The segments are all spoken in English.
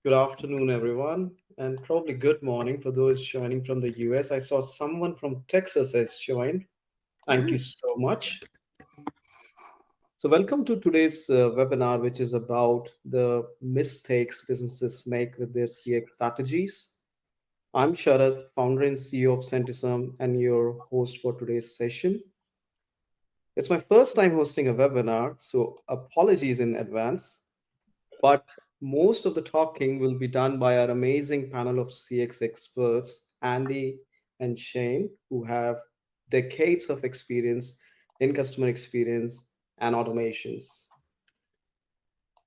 Good afternoon, everyone, and probably good morning for those joining from the US. I saw someone from Texas has joined. Thank you so much. So, welcome to today's webinar, which is about the mistakes businesses make with their CX strategies. I'm Sharad, founder and CEO of Centisum, and your host for today's session. It's my first time hosting a webinar, so apologies in advance. But most of the talking will be done by our amazing panel of CX experts, Andy and Shane, who have decades of experience in customer experience and automations.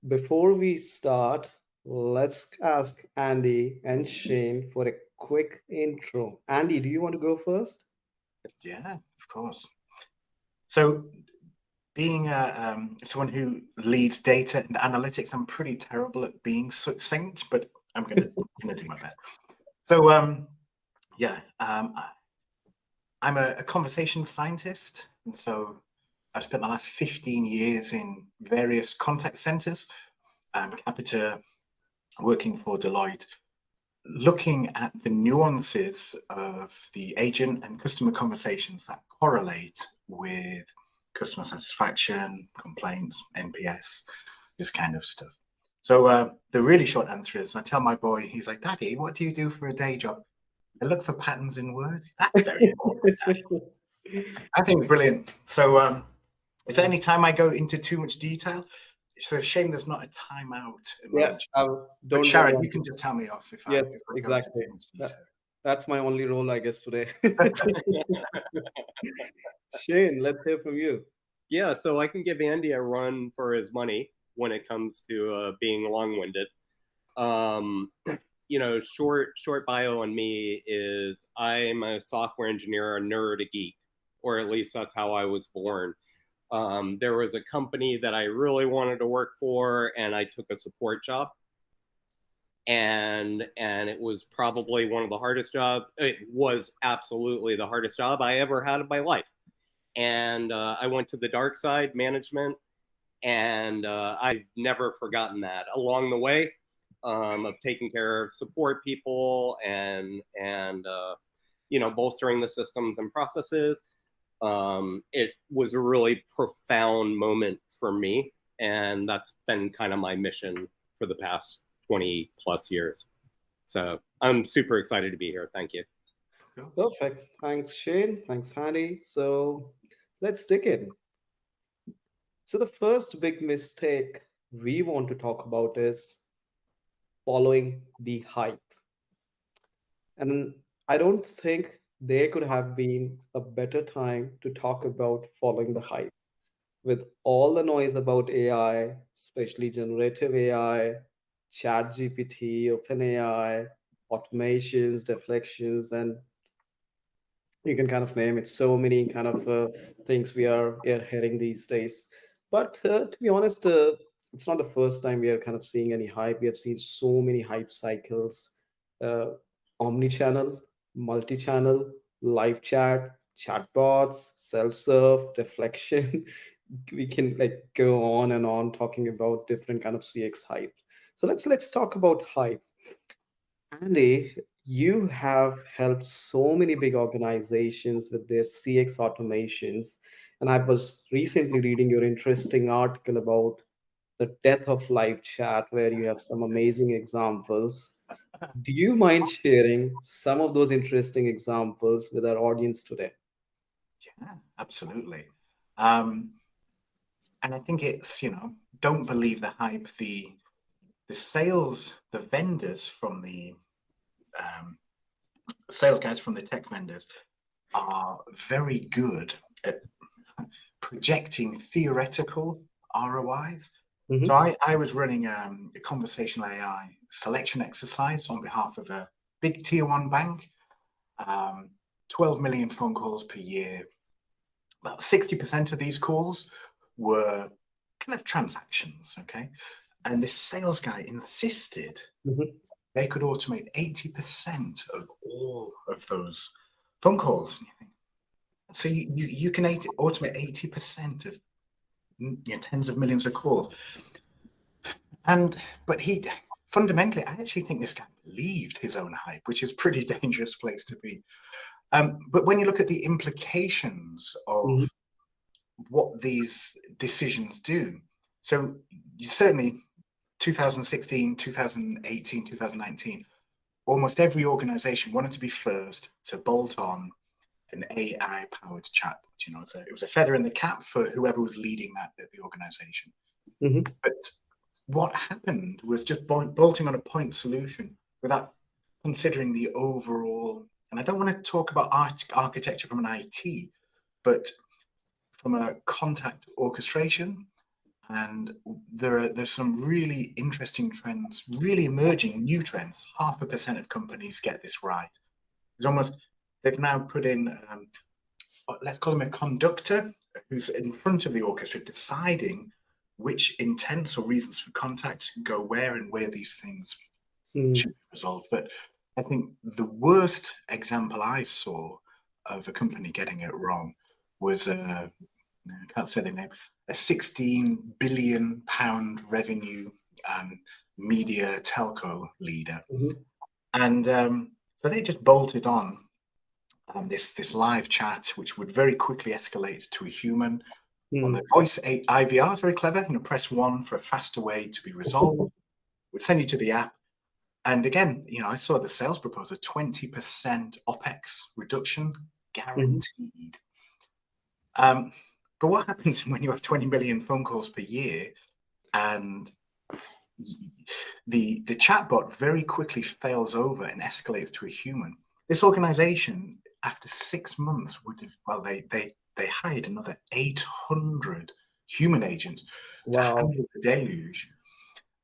Before we start, let's ask Andy and Shane for a quick intro. Andy, do you want to go first? Yeah, of course. So being someone who leads data and analytics, I'm pretty terrible at being succinct, but I'm gonna do my best. So I'm a conversation scientist, and so I've spent the last 15 years in various contact centers, Capita, working for Deloitte, looking at the nuances of the agent and customer conversations that correlate with customer satisfaction, complaints, NPS, this kind of stuff. So the really short answer is I tell my boy, he's like, Daddy, what do you do for a day job? I look for patterns in words. That's very important, Daddy. I think it's brilliant. So if any time I go into too much detail, it's a shame there's not a timeout emoji. Don't Sharon, worry. you can just tell me off if Yes, I go exactly. into too much detail. That's my only role, I guess, today. Shane, let's hear from you. Yeah, so I can give Andy a run for his money when it comes to being long-winded. Short bio on me is I'm a software engineer, a nerd, a geek, or at least that's how I was born. There was a company that I really wanted to work for, and I took a support job. And it was probably one of the hardest jobs. It was absolutely the hardest job I ever had in my life. And I went to the dark side, management, and I've never forgotten that along the way of taking care of support people and bolstering the systems and processes. It was a really profound moment for me, and that's been kind of my mission for the past 20 plus years. So I'm super excited to be here. Thank you. Perfect. Thanks, Shane. Thanks, Andy. So let's dig in. So the first big mistake we want to talk about is following the hype. And I don't think there could have been a better time to talk about following the hype. With all the noise about AI, especially generative AI, chat GPT, OpenAI, automations, deflections, and you can kind of name it, so many kind of things we are hearing these days. But to be honest, it's not the first time we are kind of seeing any hype. We have seen so many hype cycles, uh, omni-channel, multi-channel, live chat, chatbots, self-serve, deflection. We can like go on and on talking about different kind of CX hype. So let's talk about hype. Andy, you have helped so many big organizations with their CX automations. And I was recently reading your interesting article about the death of live chat, where you have some amazing examples. Do you mind sharing some of those interesting examples with our audience today? Yeah, absolutely. And I think it's, don't believe the hype. The sales, the vendors from the sales guys from the tech vendors are very good at projecting theoretical ROIs. Mhm. So I was running a conversational AI selection exercise on behalf of a big tier one bank, 12 million phone calls per year. About 60% of these calls were kind of transactions, okay? And this sales guy insisted Mhm. they could automate 80% of all of those phone calls. So you can automate 80% of tens of millions of calls. But fundamentally, I actually think this guy believed his own hype, which is a pretty dangerous place to be. But when you look at the implications Mhm. of what these decisions do, so you certainly 2016, 2018, 2019, almost every organization wanted to be first to bolt on an AI-powered chatbot. You know, so it was a feather in the cap for whoever was leading that at the organization. Mhm. But what happened was just bolting on a point solution without considering the overall. And I don't want to talk about architecture from an IT, but from a contact orchestration. And there's some really interesting trends, really emerging new trends. 0.5% of companies get this right. It's almost, they've now put in, let's call him a conductor, who's in front of the orchestra deciding which intents or reasons for contact go where and where these things Mm. should be resolved. But I think the worst example I saw of a company getting it wrong was, I can't say the name, a 16 billion pound revenue media telco leader. Mhm. And so they just bolted on this live chat, which would very quickly escalate to a human. On the Mm. voice IVR, very clever. You know, press 1 for a faster way to be resolved. Would send you to the app. And again, you know, I saw the sales proposal, 20% OPEX reduction Mhm. guaranteed. But what happens when you have 20 million phone calls per year and the chatbot very quickly fails over and escalates to a human? This organization, after 6 months, would have, well, they hired another 800 human agents to Wow. handle the deluge.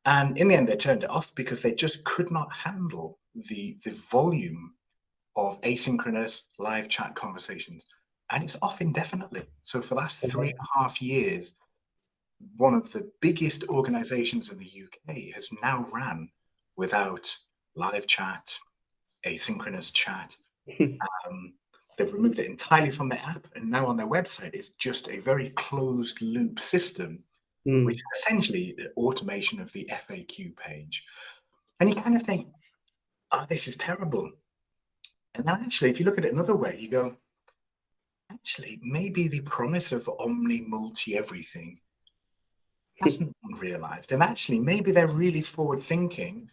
And in the end, they turned it off because they just could not handle the volume of asynchronous live chat conversations. And it's off indefinitely. So for the last 3.5 years, one of the biggest organizations in the UK has now ran without live chat, asynchronous chat. They've removed it entirely from the app, and now on their website it's just a very closed loop system, which Mm. is essentially the automation of the FAQ page. And you kind of think, oh, this is terrible. And then actually, if you look at it another way, you go, actually, maybe the promise of omni, multi, everything hasn't been realized. And actually, maybe they're really forward thinking.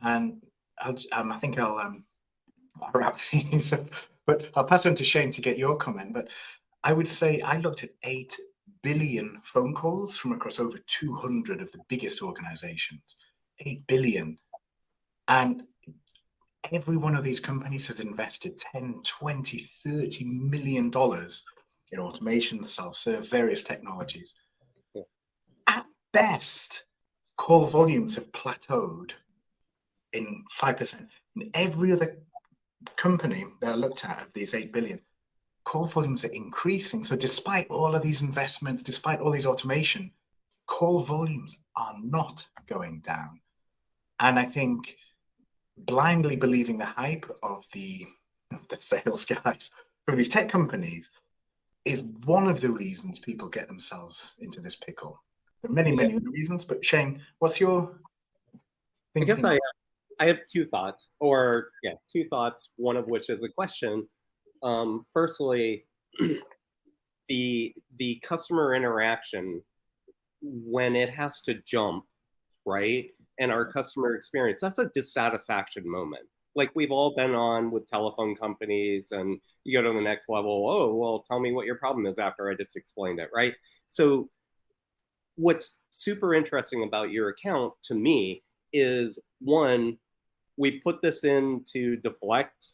And I think I'll wrap things up, but I'll pass on to Shane to get your comment. But I would say I looked at 8 billion phone calls from across over 200 of the biggest organizations. 8 billion. And every one of these companies has invested 10, 20, 30 million dollars in automation, self-serve, various technologies. Yeah. At best, call volumes have plateaued in 5%. In every other company that I looked at of these 8 billion, call volumes are increasing. So despite all of these investments, despite all these automation, call volumes are not going down. And I think blindly believing the hype of the sales guys from these tech companies is one of the reasons people get themselves into this pickle. There are many, Yeah. many other reasons, but Shane, what's your I guess thinking? I have two thoughts, or yeah, two thoughts. One of which is a question. Firstly, the customer interaction when it has to jump, right? And our customer experience, that's a dissatisfaction moment. Like we've all been on with telephone companies and you go to the next level, oh, well, tell me what your problem is after I just explained it, right? So what's super interesting about your account to me is one, we put this in to deflect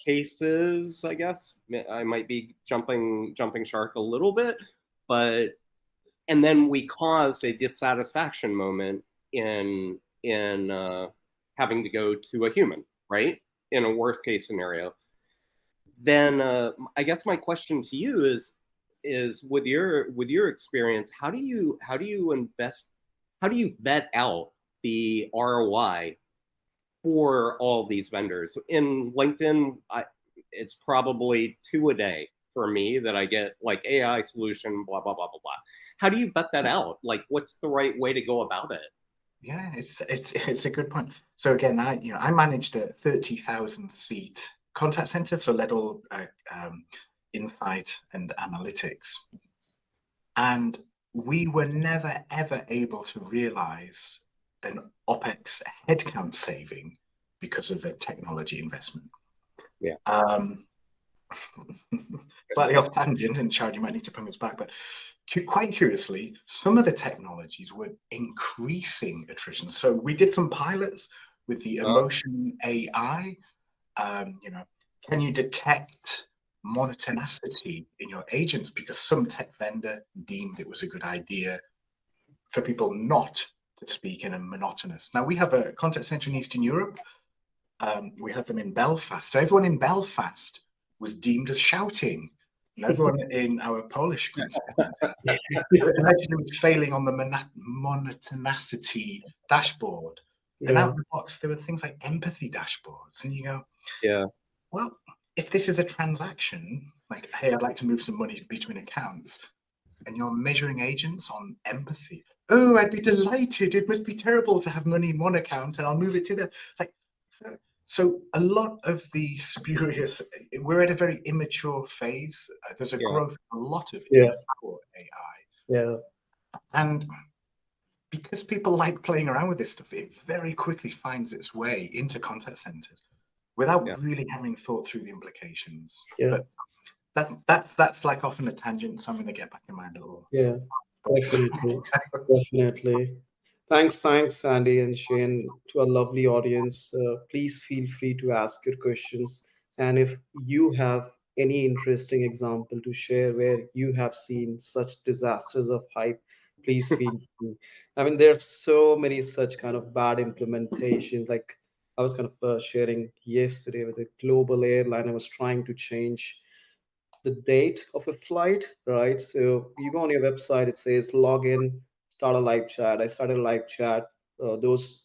cases, I guess. I might be jumping shark a little bit, but and then we caused a dissatisfaction moment in having to go to a human, right? In a worst case scenario. Then I guess my question to you is with your experience, how do you invest, how do you vet out the ROI for all these vendors? In LinkedIn, it's probably 2 a day for me that I get, like AI solution, blah, blah, blah, blah, blah. How do you vet that out? Like, what's the right way to go about it? Yeah, it's a good point. So again, I managed a 30,000 seat contact center, so led all insight and analytics, and we were never ever able to realize an OPEX headcount saving because of a technology investment. Yeah. Slightly off tangent, and Chad, you might need to bring us back, but quite curiously, some of the technologies were increasing attrition. So we did some pilots with the emotion AI. Can you detect monotonacity in your agents? Because some tech vendor deemed it was a good idea for people not to speak in a monotonous. Now, we have a contact center in Eastern Europe. We have them in Belfast. So everyone in Belfast was deemed as shouting. And everyone in our Polish groups imagine was failing on the monotonacity dashboard. Yeah. And out of the box, there were things like empathy dashboards. And you go, Yeah. well, if this is a transaction, like, hey, I'd like to move some money between accounts, and you're measuring agents on empathy. Oh, I'd be delighted. It must be terrible to have money in one account and I'll move it to the. It's like, so a lot of the spurious, we're at a very immature phase. There's a growth, a lot of immature AI. Yeah. And because people like playing around with this stuff, it very quickly finds its way into contact centers without really having thought through the implications. Yeah. But that's like often a tangent, so I'm going to get back in my little. Yeah, definitely. Definitely. Thanks, Andy and Shane, to our lovely audience. Please feel free to ask your questions. And if you have any interesting example to share where you have seen such disasters of hype, please feel free. I mean, there's so many such kind of bad implementations. Like I was kind of sharing yesterday with a global airline. I was trying to change the date of a flight, right? So you go on your website, it says log in, start a live chat. I started a live chat. Those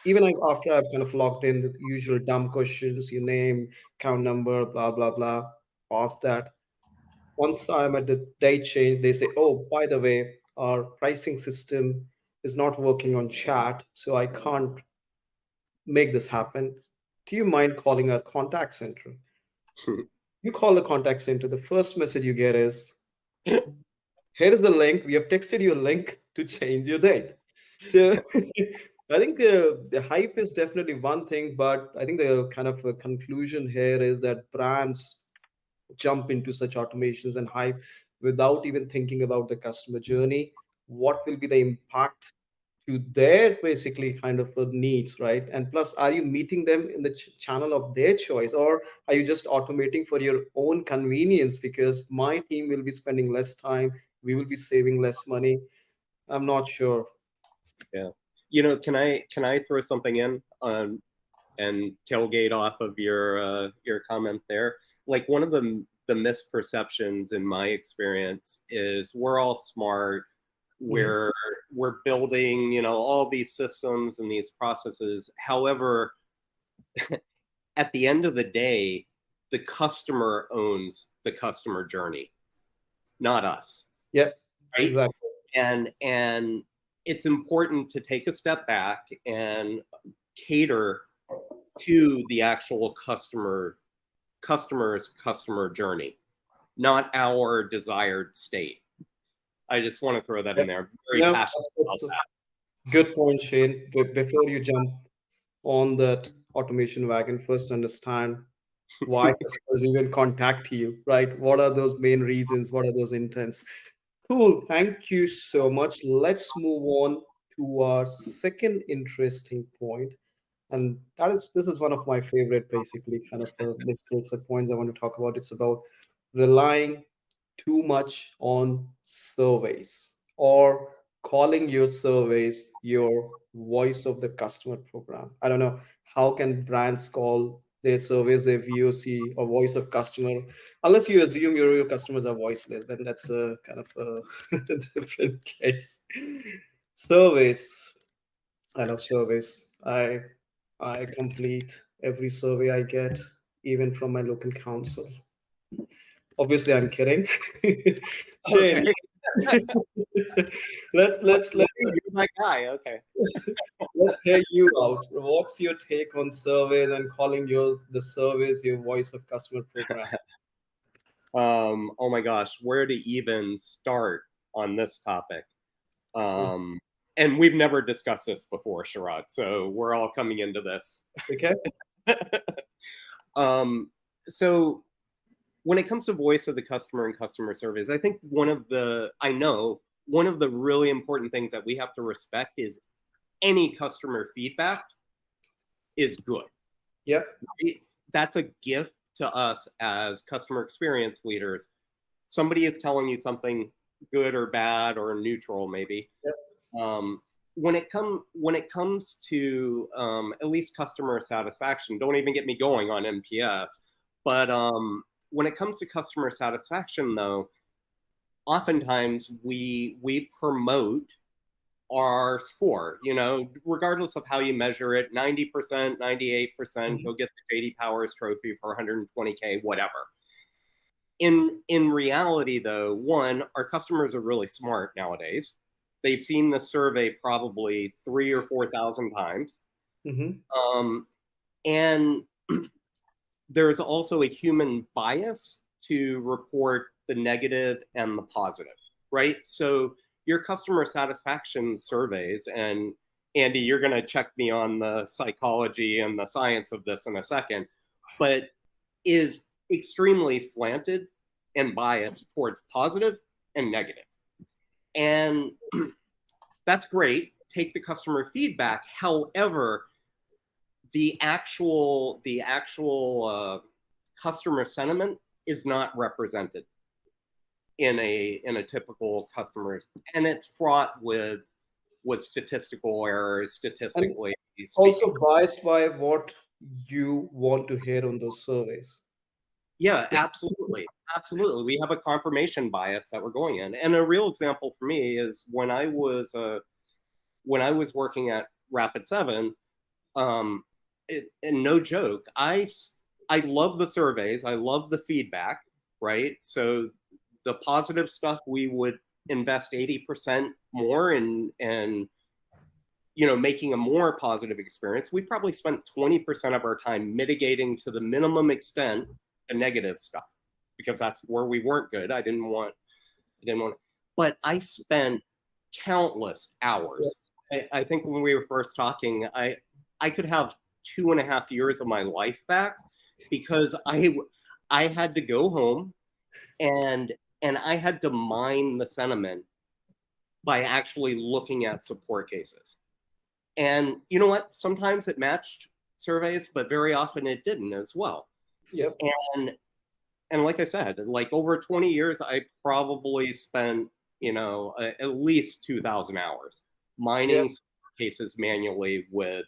even like after I've kind of logged in, the usual dumb questions, your name, account number, blah blah blah. Ask that. Once I'm at the date change, they say, oh, by the way, our pricing system is not working on chat, so I can't make this happen. Do you mind calling our contact center? You call the contact center, the first message you get is, here is the link. We have texted you a link to change your date. So I think the hype is definitely one thing, but I think the kind of conclusion here is that brands jump into such automations and hype without even thinking about the customer journey. What will be the impact to their basically kind of needs, right? And plus, are you meeting them in the channel of their choice, or are you just automating for your own convenience? Because my team will be spending less time, we will be saving less money. I'm not sure. Yeah. Can I throw something in and tailgate off of your comment there? Like one of the misperceptions in my experience is we're all smart. We're building, all these systems and these processes. However, at the end of the day, the customer owns the customer journey, not us. Yeah, right? exactly. And it's important to take a step back and cater to the actual customer's customer journey, not our desired state. I just want to throw that in there. I'm very passionate about that. Good point, Shane. Before you jump on that automation wagon, first understand why customers even contact you, right? What are those main reasons? What are those intents? Cool. Thank you so much. Let's move on to our second interesting point. And this is one of my favorite, basically, kind of mistakes or points I want to talk about. It's about relying too much on surveys or calling your surveys your voice of the customer program. I don't know how can brands call their surveys a VOC or voice of customer, unless you assume your customers are voiceless. Then that's a kind of a different case. Surveys. I love surveys. I complete every survey I get, even from my local council. Obviously, I'm kidding. Shane, Okay. let's You're my guy. Okay. let's hear you out. What's your take on surveys and calling the surveys your voice of customer program? Oh my gosh, where to even start on this topic? And we've never discussed this before, Sharad, so we're all coming into this. Okay. So when it comes to voice of the customer and customer surveys, I think one of the really important things that we have to respect is any customer feedback is good. Yep. Right? That's a gift to us as customer experience leaders. Somebody is telling you something good or bad or neutral, maybe. Yep. When it comes to at least customer satisfaction, don't even get me going on NPS. But when it comes to customer satisfaction, though, oftentimes we promote our score, regardless of how you measure it, 90%, 98%, go get the JD Powers trophy for 120K, whatever. In reality, though, one, our customers are really smart nowadays. They've seen the survey probably 3,000 or 4,000 times. And there's also a human bias to report the negative and the positive, right? So your customer satisfaction surveys, and Andy, you're going to check me on the psychology and the science of this in a second, but is extremely slanted and biased towards positive and negative. And that's great. Take the customer feedback. However, the actual customer sentiment is not represented in a typical customer, and it's fraught with statistical errors, statistically speaking. Also biased by what you want to hear on those surveys. Yeah, absolutely. Absolutely. We have a confirmation bias that we're going in. And a real example for me is when I was working at Rapid7, and no joke, I love the surveys, I love the feedback, right? So the positive stuff, we would invest 80% more in making a more positive experience. We probably spent 20% of our time mitigating to the minimum extent the negative stuff, because that's where we weren't good. I didn't want, but I spent countless hours. I think when we were first talking, I could have 2.5 years of my life back, because I had to go home and I had to mine the sentiment by actually looking at support cases. And you know what? Sometimes it matched surveys, but very often it didn't as well. Yep. And like I said, like over 20 years, I probably spent, at least 2,000 hours mining cases manually with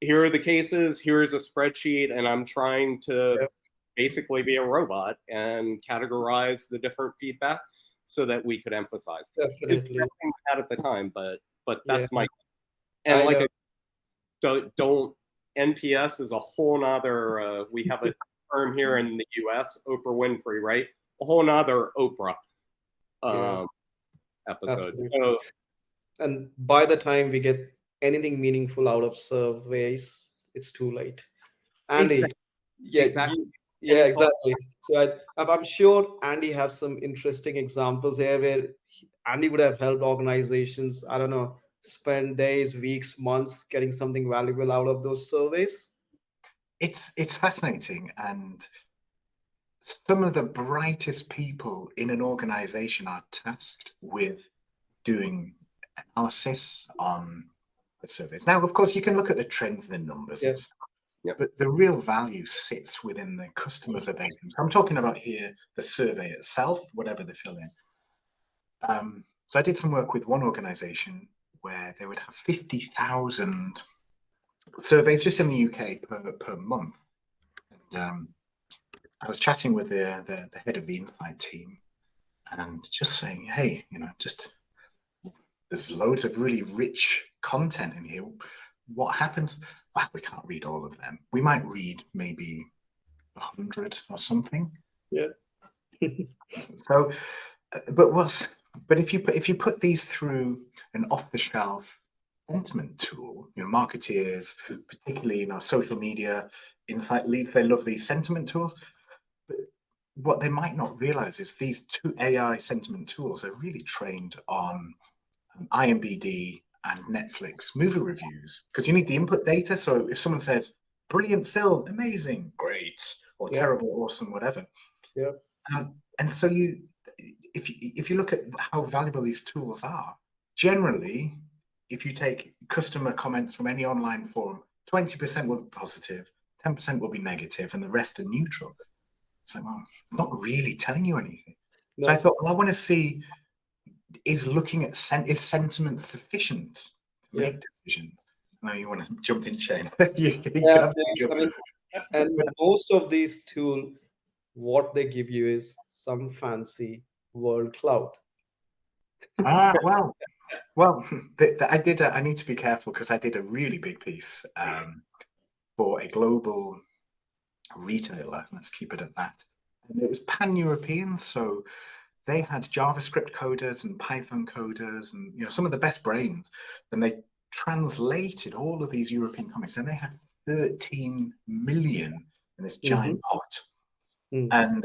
here are the cases, here's a spreadsheet, and I'm trying to basically be a robot and categorize the different feedback so that we could emphasize. Definitely. At the time, but that's my, and like, don't NPS is a whole nother, we have a term here in the US, Oprah Winfrey, right? A whole nother Oprah episode. Absolutely. So, and by the time we get anything meaningful out of surveys, it's too late. Andy, exactly. Exactly. So I'm sure Andy has some interesting examples here where Andy would have helped organizations, I don't know, spend days, weeks, months getting something valuable out of those surveys. It's fascinating, and some of the brightest people in an organization are tasked with doing analysis on the surveys. Now, of course, you can look at the trends and the numbers and stuff, but the real value sits within the customer verbatim. I'm talking about here the survey itself, whatever they fill in. So I did some work with one organization where they would have 50,000 surveys just in the UK per month. And I was chatting with the head of the insight team and just saying, hey, there's loads of really rich content in here. What happens? Well, we can't read all of them. We might read maybe 100 or something. Yeah. So but if you put these through an off-the-shelf sentiment tool, marketeers, particularly social media insight leads, they love these sentiment tools. But what they might not realize is these two AI sentiment tools are really trained on IMBD and Netflix movie reviews, because you need the input data. So if someone says brilliant film, amazing, great, or Yeah. terrible, awesome, whatever, Yeah. and so if you look at how valuable these tools are, generally, if you take customer comments from any online forum, 20% will be positive, 10% will be negative, and the rest are neutral. It's like, well, not really telling you anything. So I No. thought, well, I want to see, is looking at is sentiment sufficient to Yeah. make decisions? No, you want to jump in, Shane. you can Yeah. have Yeah. a jump. I mean, and most of these tool, what they give you is some fancy word cloud. Well, I need to be careful because I did a really big piece for a global retailer. Let's keep it at that. And it was pan-European, so they had JavaScript coders and Python coders and some of the best brains, and they translated all of these European comics, and they had 13 million in this giant pot. And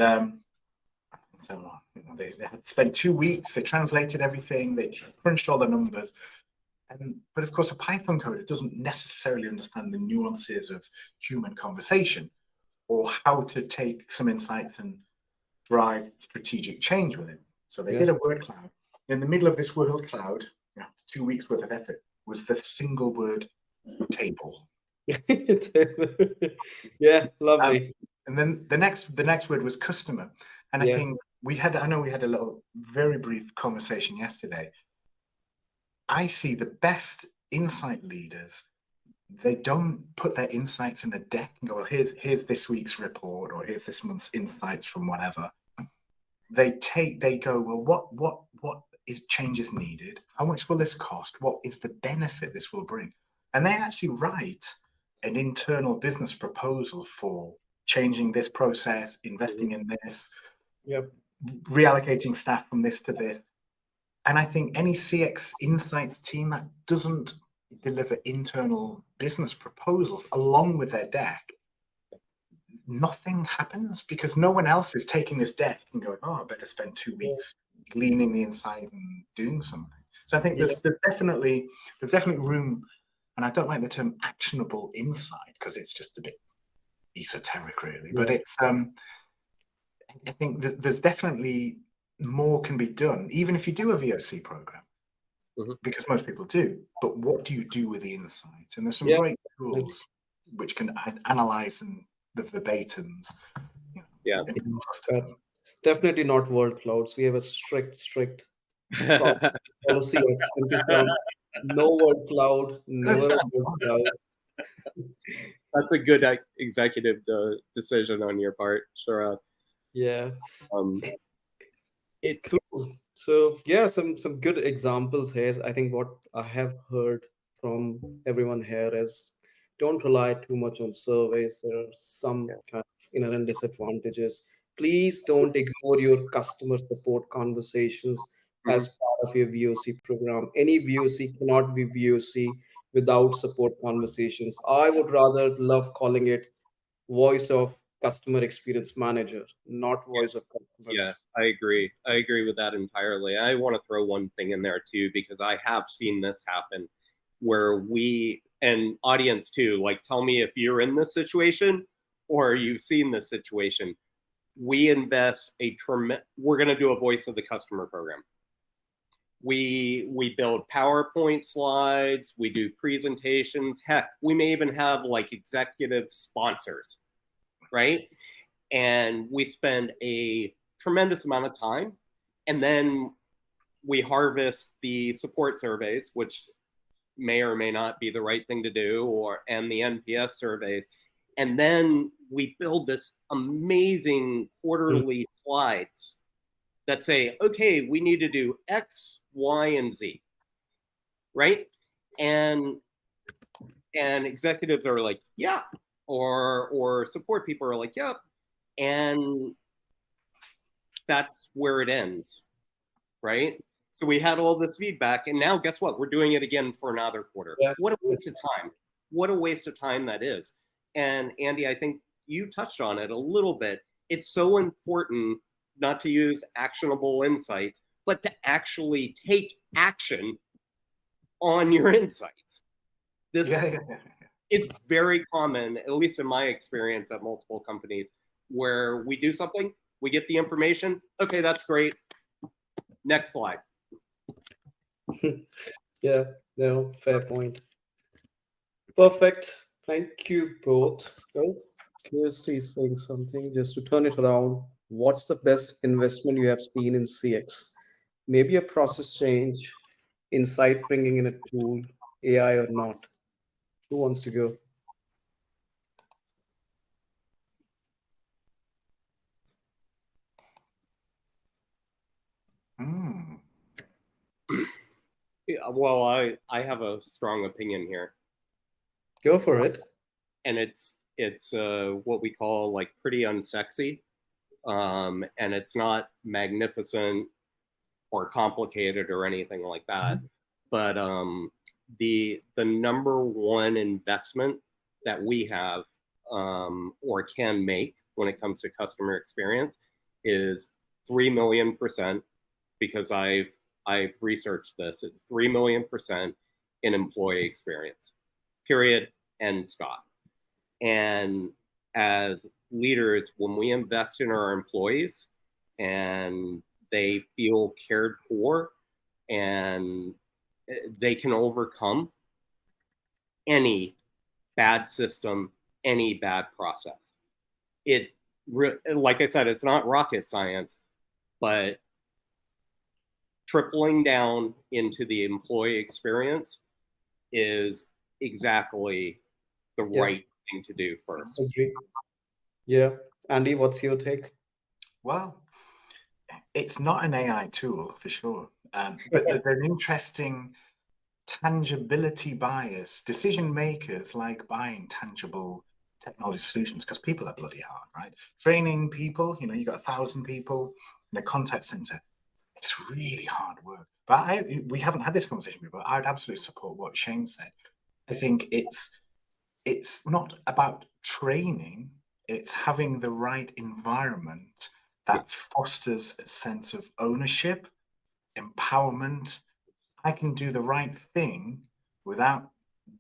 so they had spent 2 weeks, they translated everything, they crunched all the numbers. But of course, a Python coder doesn't necessarily understand the nuances of human conversation or how to take some insights and drive strategic change with it. So they did a word cloud. In the middle of this word cloud, after 2 weeks worth of effort, was the single word table. Yeah, lovely. And then the next word was customer. And I think I know we had a little very brief conversation yesterday. I see the best insight leaders, they don't put their insights in a deck and go, well, here's this week's report, or here's this month's insights from whatever. They go, well, what is changes needed? How much will this cost? What is the benefit this will bring? And they actually write an internal business proposal for changing this process, investing in this, reallocating staff from this to this. And I think any CX insights team that doesn't deliver internal business proposals along with their deck, nothing happens, because no one else is taking this deck and going, oh, I better spend 2 weeks gleaning the insight and doing something. So I think there's definitely room, and I don't like the term actionable insight because it's just a bit esoteric, really. But it's I think that there's definitely more can be done, even if you do a VOC program, because most people do. But what do you do with the insights? And there's some great tools which can analyze the verbatims. Definitely not word clouds. We have a strict policy at Simply. No word cloud, never a word cloud. That's a good executive decision on your part, Sharad. Yeah. So some good examples here. I think what I have heard from everyone here is, don't rely too much on surveys. There are some kind of inherent disadvantages. Please don't ignore your customer support conversations as part of your VOC program. Any VOC cannot be VOC without support conversations. I would rather love calling it voice of customer experience manager, not voice of customers. Yeah, I agree. I agree with that entirely. I want to throw one thing in there too, because I have seen this happen where and audience too, like, tell me if you're in this situation or you've seen this situation. We invest we're going to do a voice of the customer program. We build PowerPoint slides, we do presentations. Heck, we may even have like executive sponsors, right? And we spend a tremendous amount of time, and then we harvest the support surveys, which may or may not be the right thing to do, and the NPS surveys. And then we build this amazing quarterly slides that say, okay, we need to do X, Y, and Z, right? And executives are like, yeah, or support people are like, yep. And that's where it ends. right? So we had all this feedback, and now guess what? We're doing it again for another quarter. Yeah. What a waste of time. What a waste of time that is. And Andy, I think you touched on it a little bit. It's so important not to use actionable insights, but to actually take action on your insights. This is very common, at least in my experience at multiple companies, where we do something, we get the information. Okay, that's great. Next slide. Yeah, no, fair point. Perfect. Thank you both. Oh, Kirsty is saying something. Just to turn it around, what's the best investment you have seen in CX? Maybe a process change, insight bringing in a tool, AI or not. Who wants to go? Yeah, well, I have a strong opinion here, Go for it. and it's what we call like pretty unsexy, and it's not magnificent or complicated or anything like that. But the number one investment that we have or can make when it comes to customer experience is 3,000,000%, because I've researched this. It's 3,000,000% in employee experience. Period. End stop. And as leaders, when we invest in our employees and they feel cared for and they can overcome any bad system, any bad process. It, like I said, it's not rocket science, but tripling down into the employee experience is exactly the right thing to do first. Agree. Yeah. Andy, what's your take? Well, it's not an AI tool for sure, but there's an interesting tangibility bias. Decision makers like buying tangible technology solutions because people are bloody hard, right? Training people, you got 1,000 people in a contact center. It's really hard work. But we haven't had this conversation before. I would absolutely support what Shane said. I think it's not about training. It's having the right environment that fosters a sense of ownership, empowerment. I can do the right thing without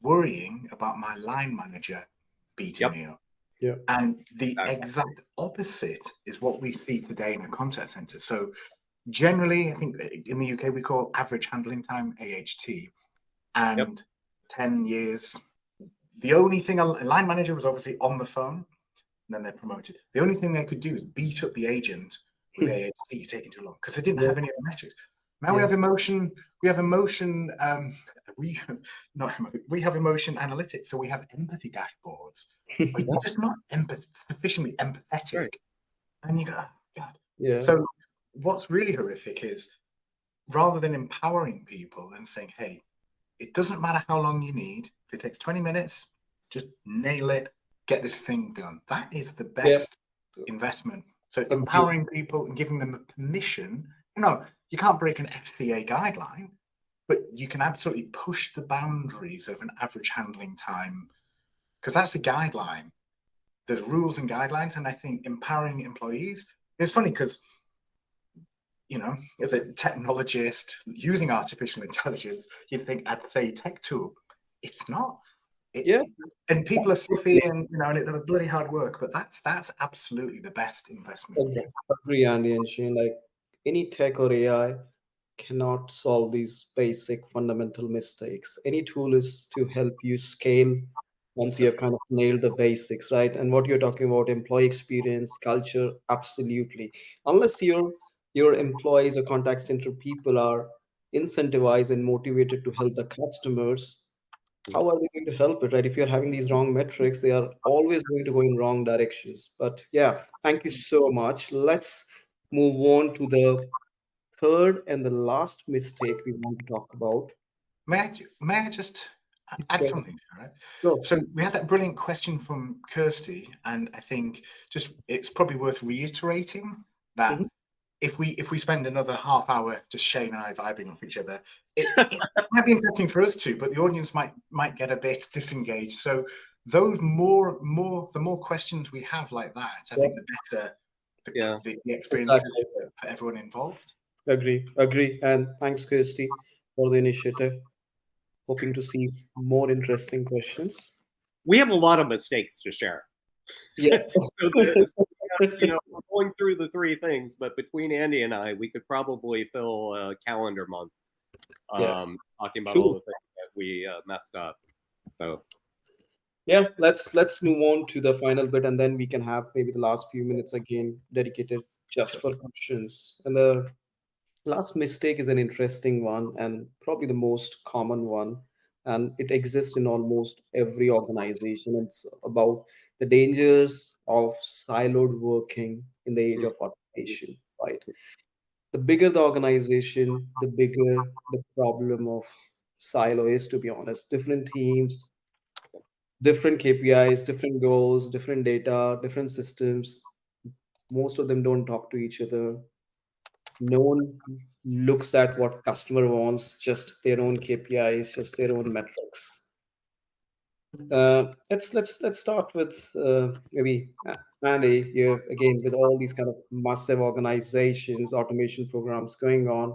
worrying about my line manager beating me up. Yeah. And the exact opposite is what we see today in a contact center. So generally, I think in the UK, we call average handling time AHT. And 10 years, the only thing a line manager was obviously on the phone, and then they're promoted. The only thing they could do is beat up the agent with AHT, you're taking too long, because they didn't have any other metrics. Now we have emotion. We have emotion. We have emotion analytics. So we have empathy dashboards. But you're just not sufficiently empathetic, right. And you go, oh, God. Yeah. So what's really horrific is rather than empowering people and saying, "Hey, it doesn't matter how long you need. If it takes 20 minutes, just nail it. Get this thing done." That is the best investment. So empowering people and giving them a permission. You can't break an FCA guideline, but you can absolutely push the boundaries of an average handling time, because that's a guideline. There's rules and guidelines, and I think empowering employees, it's funny because, as a technologist using artificial intelligence, you'd think I'd say tech tool. It's not. And people are fluffy and they're bloody hard work, but that's absolutely the best investment. Okay. Agree, Andy and Shane. Like any tech or AI cannot solve these basic fundamental mistakes. Any tool is to help you scale once you have kind of nailed the basics, right? And what you're talking about, employee experience, culture, absolutely. Unless your employees or contact center people are incentivized and motivated to help the customers, how are they going to help it, right? If you're having these wrong metrics, they are always going to go in wrong directions. But yeah, thank you so much. Let's move on to the third and the last mistake we want to talk about. May I just add something, right? Sure. So we had that brilliant question from Kirsty, and I think it's probably worth reiterating that if we spend another half hour just Shane and I vibing off each other, it might be interesting for us too, but the audience might get a bit disengaged. So those the more questions we have like that, I think the better the experience exactly. is for everyone involved. Agree. And thanks, Kirsty, for the initiative. Hoping to see more interesting questions. We have a lot of mistakes to share. Yeah. So we're going through the three things, but between Andy and I, we could probably fill a calendar month talking about all the things that we messed up. So yeah, let's move on to the final bit, and then we can have maybe the last few minutes again dedicated just for questions. And the last mistake is an interesting one and probably the most common one, and it exists in almost every organization. It's about the dangers of siloed working in the age of automation, right? The bigger the organization, the bigger the problem of silo is, to be honest. Different teams, different KPIs, different goals, different data, different systems. Most of them don't talk to each other. No one looks at what customer wants, just their own KPIs, just their own metrics. Let's start with maybe Andy. You again, with all these kind of massive organizations, automation programs going on,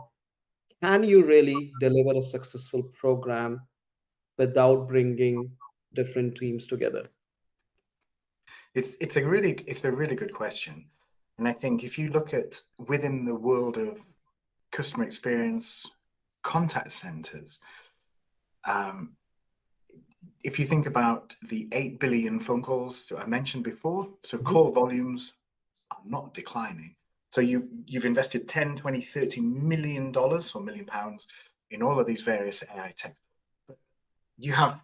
can you really deliver a successful program without bringing different teams together? It's a really good question, and I think if you look at within the world of customer experience contact centers, if you think about the 8 billion phone calls that I mentioned before, so call volumes are not declining. So you've invested 10, 20, 30 million dollars or million pounds in all of these various AI tech. But you have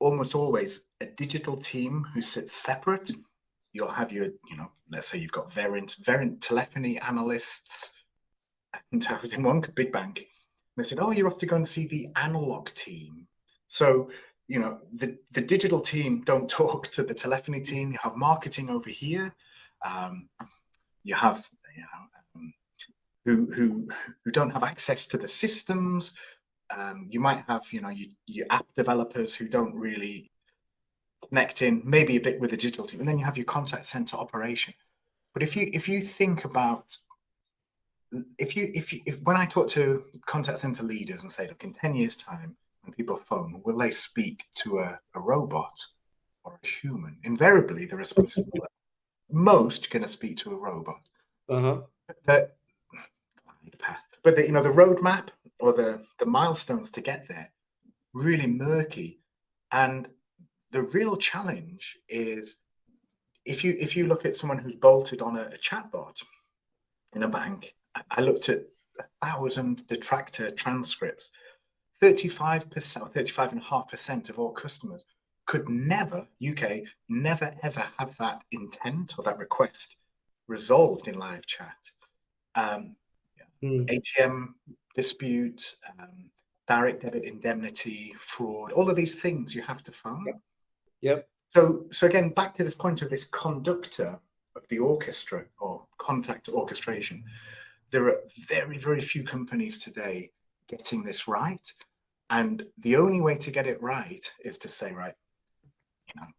almost always a digital team who sits separate. You'll have your, let's say you've got variant telephony analysts and in one big bank. And they said, oh, you're off to go and see the analog team. So, the digital team don't talk to the telephony team. You have marketing over here. You have, who don't have access to the systems. You might have, your app developers who don't really connect in, maybe a bit with the digital team, and then you have your contact center operation. But if you think about, if when I talk to contact center leaders and say, look, in 10 years' time, when people phone, will they speak to a robot or a human? Invariably, the response is most going to speak to a robot. But the roadmap or the milestones to get there really murky. And the real challenge is if you look at someone who's bolted on a chatbot in a bank. I looked at 1,000 detractor transcripts. 35%, 35.5% of all customers could never, UK, never ever have that intent or that request resolved in live chat. ATM dispute, direct debit indemnity, fraud, all of these things you have to phone. Yep. So again, back to this point of this conductor of the orchestra or contact orchestration, there are very, very few companies today getting this right. And the only way to get it right is to say, right,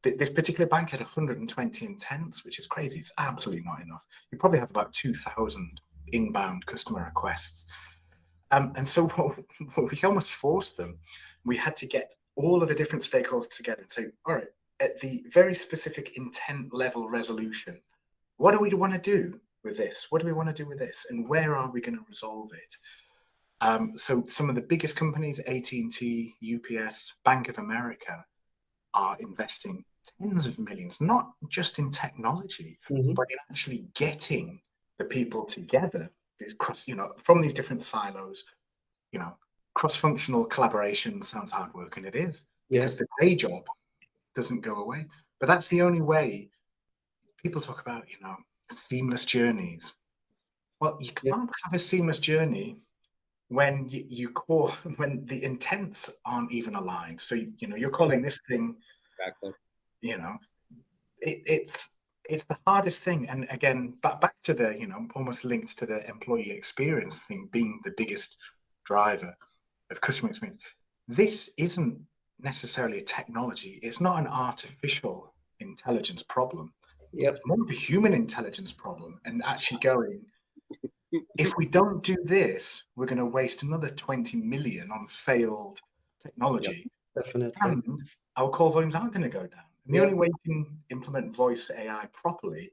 this particular bank had 120 intents, which is crazy. It's absolutely not enough. You probably have about 2,000 inbound customer requests. And so we almost forced them. We had to get all of the different stakeholders together and say, all right, at the very specific intent level resolution, what do we want to do with this? What do we want to do with this? And where are we going to resolve it? So some of the biggest companies, AT&T, UPS, Bank of America, are investing tens of millions, not just in technology, but in actually getting the people together across, from these different silos. Cross-functional collaboration sounds hard work, and it is, because the day job doesn't go away. But that's the only way. People talk about, seamless journeys. Well, you can't have a seamless journey when you call, when the intents aren't even aligned. So you're calling this thing, exactly. It's it's the hardest thing. And again, back to the, almost linked to the employee experience thing being the biggest driver of customer experience. This isn't necessarily a technology. It's not an artificial intelligence problem. Yep. It's more of a human intelligence problem. And actually going, if we don't do this, we're going to waste another 20 million on failed technology. Yep, definitely. And our call volumes aren't going to go down. And the only way you can implement voice AI properly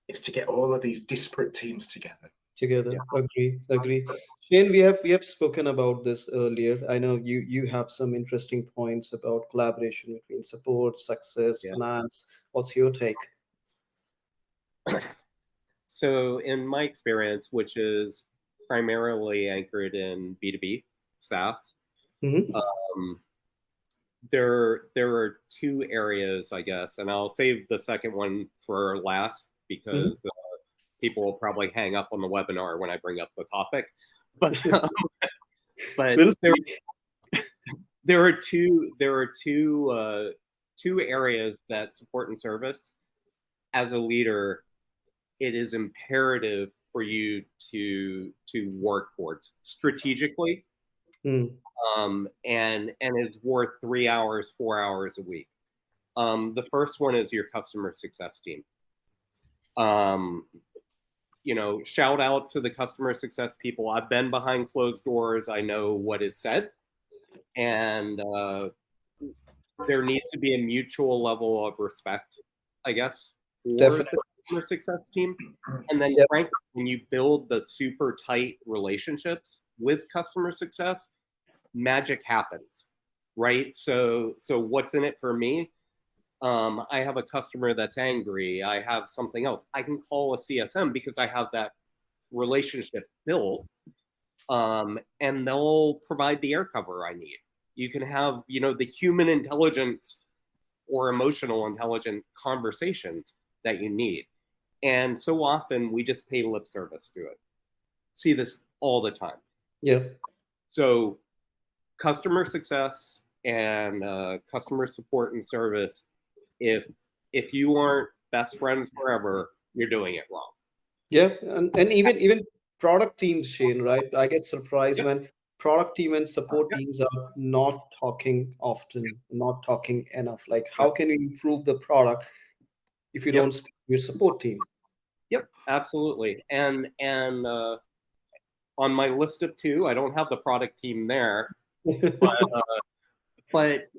is to get all of these disparate teams together. Agree. Shane, we have spoken about this earlier. I know you have some interesting points about collaboration between support, success, finance. What's your take? So in my experience, which is primarily anchored in B2B SaaS, there are two areas, I guess, and I'll save the second one for last because people will probably hang up on the webinar when I bring up the topic. But there are two areas that support and service. As a leader, it is imperative for you to work towards strategically, and is worth 3 hours, 4 hours a week. The first one is your customer success team. Shout out to the customer success people. I've been behind closed doors. I know what is said, and there needs to be a mutual level of respect, I guess, for the customer success team. And then frankly, when you build the super tight relationships with customer success, magic happens, right? So what's in it for me? I have a customer that's angry. I have something else. I can call a CSM because I have that relationship built, and they'll provide the air cover I need. You can have, the human intelligence or emotional intelligent conversations that you need. And so often we just pay lip service to it. See this all the time. Yeah. So customer success and customer support and service, if you aren't best friends forever, you're doing it wrong. Yeah, and even product teams, Shane, right? I get surprised when product team and support teams are not talking often, not talking enough. Like, how can you improve the product if you don't speak to your support team? Yep, absolutely. And on my list of two, I don't have the product team there, but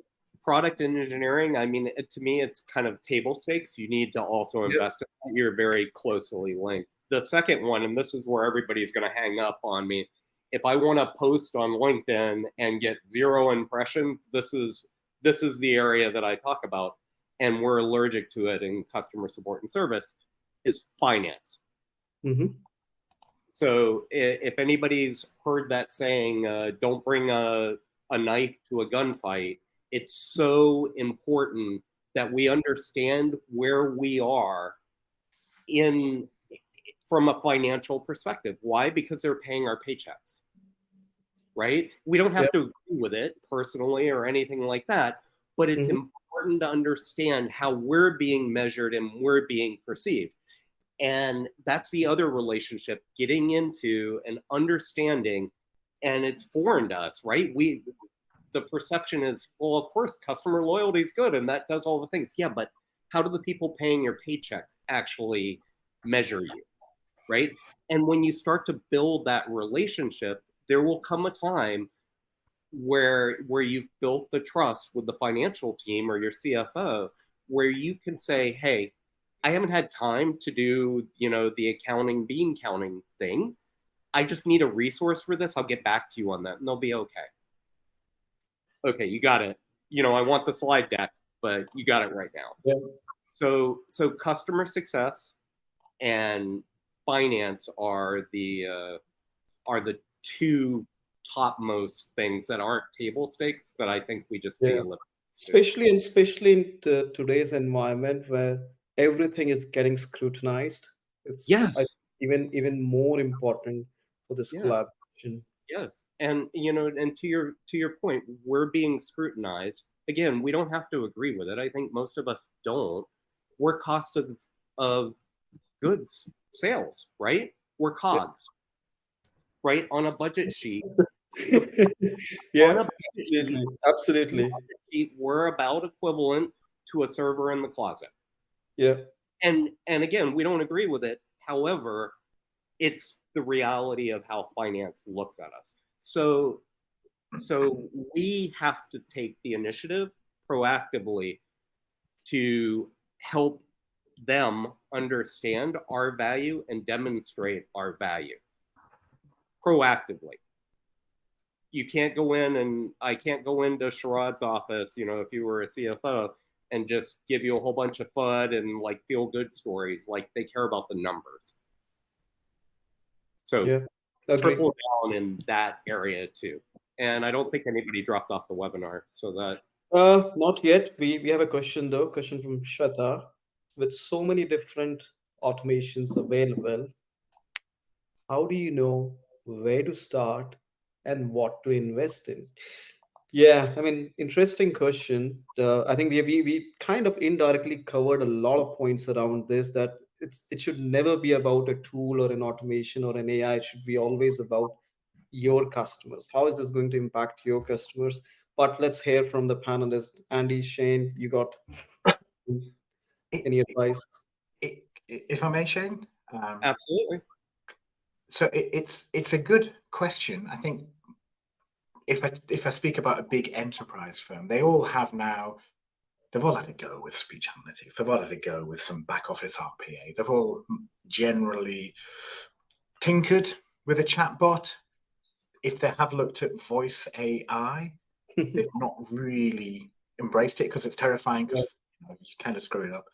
product and engineering, I mean, to me, it's kind of table stakes. You need to also invest in that. You're very closely linked. The second one, and this is where everybody's going to hang up on me. If I want to post on LinkedIn and get 0 impressions, this is the area that I talk about, and we're allergic to it in customer support and service, is finance. So if anybody's heard that saying, don't bring a knife to a gunfight, it's so important that we understand where we are from a financial perspective. Why? Because they're paying our paychecks, right? We don't have to agree with it personally or anything like that, but it's important to understand how we're being measured and we're being perceived. And that's the other relationship, getting into and understanding, and it's foreign to us, right? The perception is, well, of course, customer loyalty is good and that does all the things. Yeah, but how do the people paying your paychecks actually measure you, right? And when you start to build that relationship, there will come a time where you've built the trust with the financial team or your CFO, where you can say, hey, I haven't had time to do, the accounting, bean counting thing. I just need a resource for this. I'll get back to you on that, and they'll be okay. Okay, you got it. I want the slide deck, but you got it right now. Yeah. So customer success and finance are the two topmost things that aren't table stakes that I think we just pay a little. Especially in today's environment where everything is getting scrutinized. It's even more important for this collaboration. Yes, and and to your point, we're being scrutinized. Again, we don't have to agree with it. I think most of us don't. We're cost of of goods sales, right? We're cogs, right? On a budget sheet. Yeah, On a budget sheet, absolutely. we're about equivalent to a server in the closet. Yeah, And again, we don't agree with it. However, it's the reality of how finance looks at us. So we have to take the initiative proactively to help them understand our value and demonstrate our value proactively. You can't go in, and I can't go into Sharad's office, if you were a CFO, and just give you a whole bunch of FUD and like feel good stories. Like, they care about the numbers. So yeah, agree. triple down in that area too. And I don't think anybody dropped off the webinar, so that Not yet. We have a question though. Question from Shata. With so many different automations available, how do you know where to start and what to invest in? Yeah, I mean, interesting question. I think we kind of indirectly covered a lot of points around this. That it should never be about a tool or an automation or an AI. It should be always about your customers. How is this going to impact your customers? But let's hear from the panelists. Andy, Shane, you got any advice? If I may, Shane. absolutely. So it's a good question. I think if I speak about a big enterprise firm, they all have now. They've all had to go with speech analytics. They've all had to go with some back office RPA. They've all generally tinkered with a chatbot. If they have looked at voice AI, they've not really embraced it because it's terrifying, because you kind of screw it up.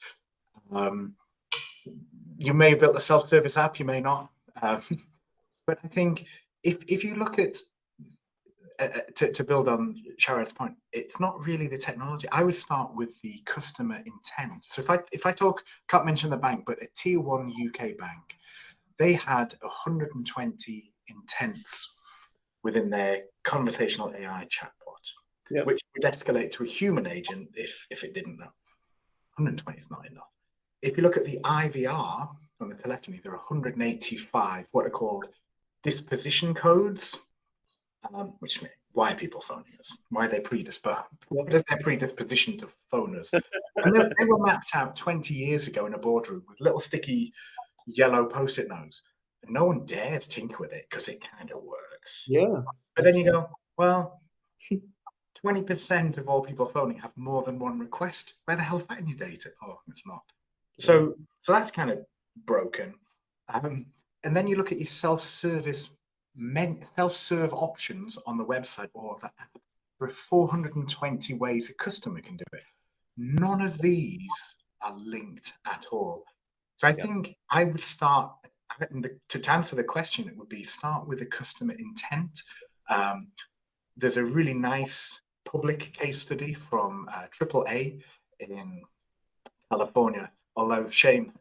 You may have built a self-service app, you may not. But I think if you look at to build on Sharad's point, it's not really the technology. I would start with the customer intent. So if I talk, can't mention the bank, but a tier 1 UK bank, they had 120 intents within their conversational AI chatbot, which would escalate to a human agent if it didn't know. 120 is not enough. If you look at the IVR on the telephony, there are 185 what are called disposition codes, which mean why are people phoning us? Why are they predisposed? What is their predisposition to phone us? And they were mapped out 20 years ago in a boardroom with little sticky yellow post-it notes. And no one dares tinker with it because it kind of works. Yeah. But then you go, well, 20% of all people phoning have more than one request. Where the hell's that in your data? Oh, it's not. So that's kind of broken. And then you look at your self-serve options on the website or the app. There are 420 ways a customer can do it. None of these are linked at all. So I think I would start, to answer the question, it would be start with the customer intent. There's a really nice public case study from AAA in California, although Shane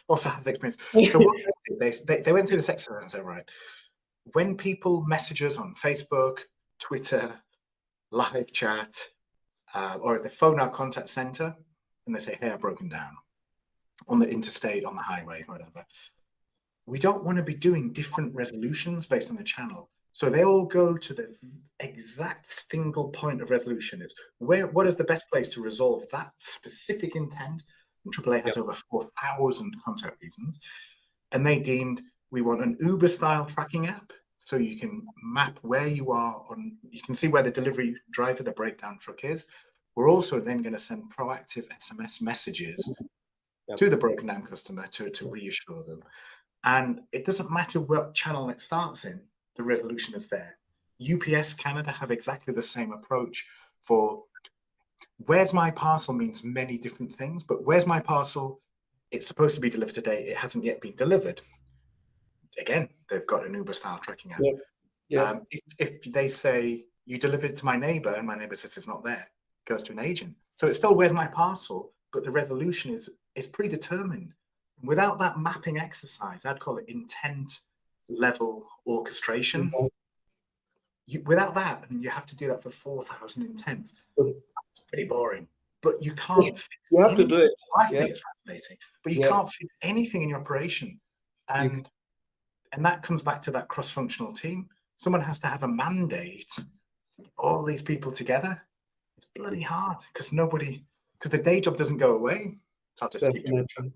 also has experience. So what they went through this exercise and said, right, when people message us on Facebook, Twitter, live chat, or they phone our contact center and they say, hey, I've broken down on the interstate, on the highway, whatever, we don't want to be doing different resolutions based on the channel. So they all go to the exact single point of resolution. It's what is the best place to resolve that specific intent? And AAA has over 4,000 contact reasons. And they deemed we want an Uber-style tracking app, so you can map where you are you can see where the delivery driver, the breakdown truck is. We're also then going to send proactive SMS messages to the broken down customer to reassure them. And it doesn't matter what channel it starts in, the resolution is there. UPS Canada have exactly the same approach for where's my parcel means many different things, but where's my parcel? It's supposed to be delivered today. It hasn't yet been delivered. Again, they've got an Uber-style tracking app. If they say, you delivered to my neighbor and my neighbor says it's not there, it goes to an agent. So it's still where's my parcel, but the resolution is predetermined. Without that mapping exercise, I'd call it intent level orchestration. Without that, and you have to do that for 4,000 intents, it's pretty boring. but you can't fix You have to do it. I Yeah. think it's fascinating, but you Yeah. can't fix anything in your operation. And that comes back to that cross-functional team. Someone has to have a mandate, all these people together. It's bloody hard because the day job doesn't go away. So I'll just keep doing Definitely.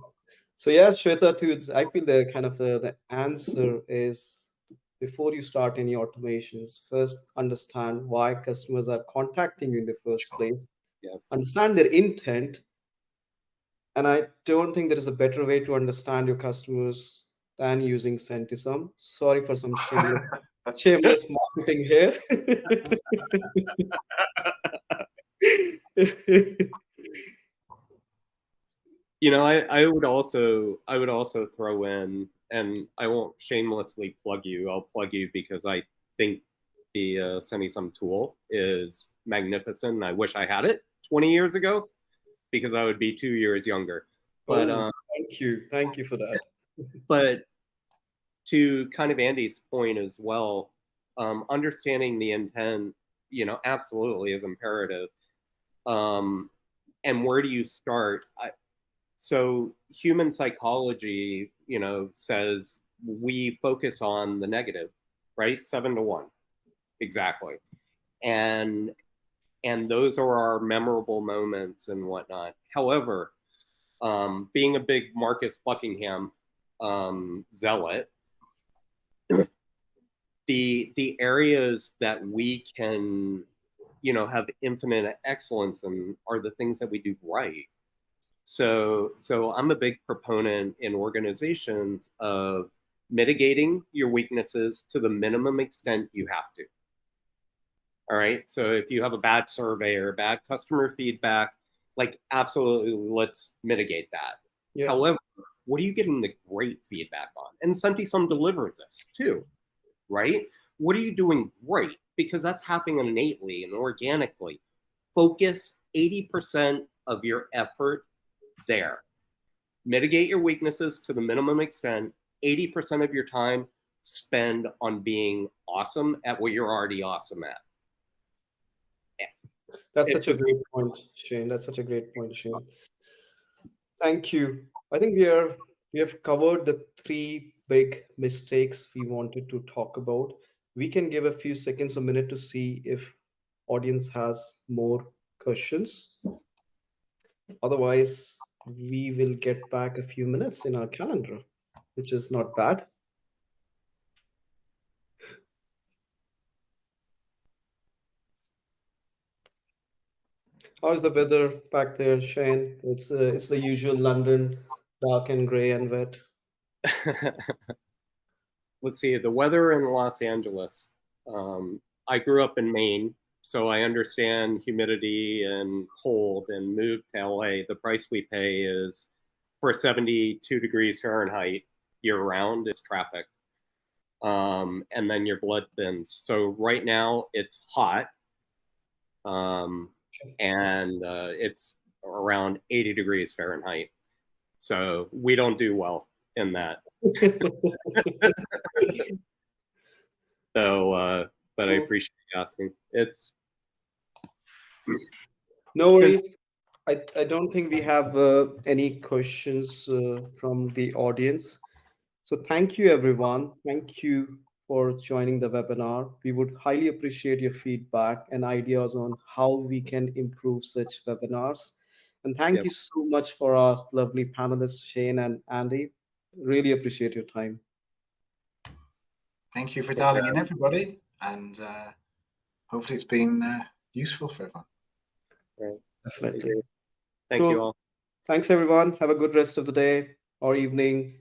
So yeah, Shweta, too, I feel the kind of the answer is before you start any automations, first understand why customers are contacting you in the first Sure. place, Yes. understand their intent. And I don't think there is a better way to understand your customers than using Centisum. Sorry for some shameless marketing here. You know, I would also throw in, and I won't shamelessly plug you. I'll plug you because I think the Centisum tool is magnificent. And I wish I had it 20 years ago because I would be 2 years younger. But Oh, thank you for that. but to kind of Andy's point as well, understanding the intent, you know, absolutely is imperative. And where do you start? So human psychology, you know, says we focus on the negative, right? 7-1, exactly. And those are our memorable moments and whatnot. However, being a big Marcus Buckingham zealot, the areas that we can, you know, have infinite excellence in are the things that we do right. So I'm a big proponent in organizations of mitigating your weaknesses to the minimum extent you have to. All right. So if you have a bad survey or bad customer feedback, like absolutely let's mitigate that. Yeah. However, what are you getting the great feedback on? And Centisum delivers this too, right? What are you doing great? Because that's happening innately and organically. Focus 80% of your effort there. Mitigate your weaknesses to the minimum extent. 80% of your time spend on being awesome at what you're already awesome at. That's It's such a just, great point, Shane. That's such a great point, Shane. Thank you. I think we have covered the three big mistakes we wanted to talk about. We can give a few seconds, a minute to see if audience has more questions. Otherwise, we will get back a few minutes in our calendar, which is not bad. How's the weather back there, Shane? It's the usual London, dark and gray and wet. let's see, the weather in Los Angeles. I grew up in Maine, so I understand humidity and cold and moved to LA. The price we pay is for 72 degrees Fahrenheit year round is traffic. And then your blood thins. So right now it's hot. And it's around 80 degrees Fahrenheit. So we don't do well in that. So, but I appreciate you asking. It's No worries. I don't think we have any questions from the audience. So thank you, everyone. Thank you for joining the webinar. We would highly appreciate your feedback and ideas on how we can improve such webinars. And thank yep. you so much for our lovely panelists, Shane and Andy. Really appreciate your time. Thank you for dialing in, everybody, and hopefully it's been useful for everyone. Right. Definitely. Thank Cool. you all. Thanks, everyone. Have a good rest of the day or evening.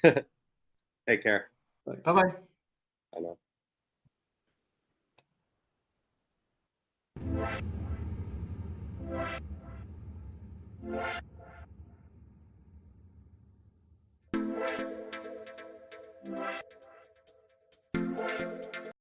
Take care. Bye-bye. I know.